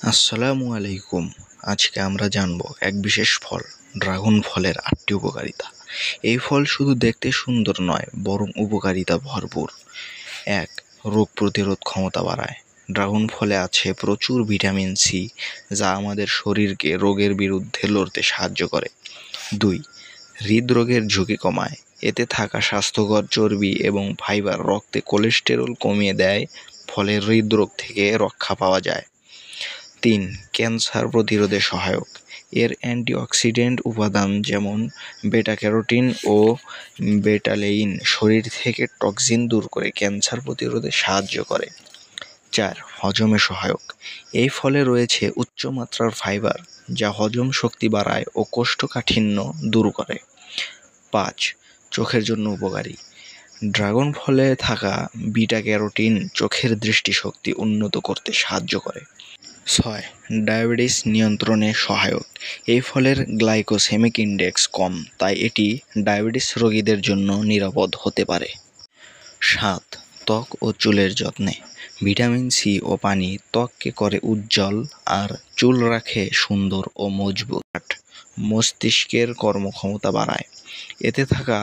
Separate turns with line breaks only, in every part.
আসসালামু আলাইকুম। আজকে আমরা জানব এক বিশেষ ফল ড্রাগন ফলের ৮টি উপকারিতা। এই ফল শুধু দেখতে সুন্দর নয়, বরং উপকারিতা ভরপুর। ১. রোগ প্রতিরোধ ক্ষমতা বাড়ায়। ড্রাগন ফলে আছে প্রচুর ভিটামিন সি, যা আমাদের শরীরকে রোগের বিরুদ্ধে লড়তে সাহায্য করে। ২. হৃদরোগের ঝুঁকি কমায়। এতে থাকা স্বাস্থ্যকর চর্বি এবং ফাইবার রক্তে কোলেস্টেরল কমিয়ে দেয়, ফলে হৃদরোগ থেকে রক্ষা পাওয়া যায়। ৩. ক্যান্সার প্রতিরোধে সহায়ক। এর অ্যান্টিঅক্সিডেন্ট উপাদান যেমন বেটা ক্যারোটিন ও বেটালেইন শরীর থেকে টক্সিন দূর করে ক্যান্সার প্রতিরোধে সাহায্য করে। ৪. হজমে সহায়ক। এই ফলে রয়েছে উচ্চমাত্রার ফাইবার, যা হজম শক্তি বাড়ায় ও কোষ্ঠকাঠিন্য দূর করে। ৫. চোখের জন্য উপকারী। ড্রাগন ফলে থাকা বিটা ক্যারোটিন চোখের দৃষ্টিশক্তি উন্নত করতে সাহায্য করে। ৬. ডায়াবেটিস নিয়ন্ত্রণে সহায়ক। এই ফলের গ্লাইকোসেমিক ইন্ডেক্স কম, তাই এটি ডায়াবেটিস রোগীদের জন্য নিরাপদ হতে পারে। ৭. ত্বক ও চুলের যত্নে। ভিটামিন সি ও পানি ত্বককে করে উজ্জ্বল আর চুল রাখে সুন্দর ও মজবুত। ৮. মস্তিষ্কের কর্মক্ষমতা বাড়ায়। এতে থাকা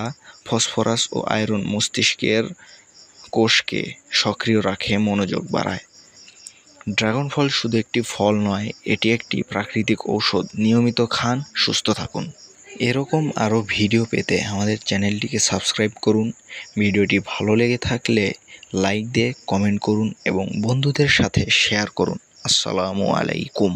ফসফরাস ও আয়রন মস্তিষ্কের কোষকে সক্রিয় রাখে, মনোযোগ বাড়ায়। ড্রাগন ফল শুধু একটি ফল নয়, এটি একটি প্রাকৃতিক ঔষধ। নিয়মিত খান, সুস্থ থাকুন। এরকম আরও ভিডিও পেতে আমাদের চ্যানেলটিকে সাবস্ক্রাইব করুন। ভিডিওটি ভালো লেগে থাকলে লাইক দিয়ে কমেন্ট করুন এবং বন্ধুদের সাথে শেয়ার করুন। আসসালামু আলাইকুম।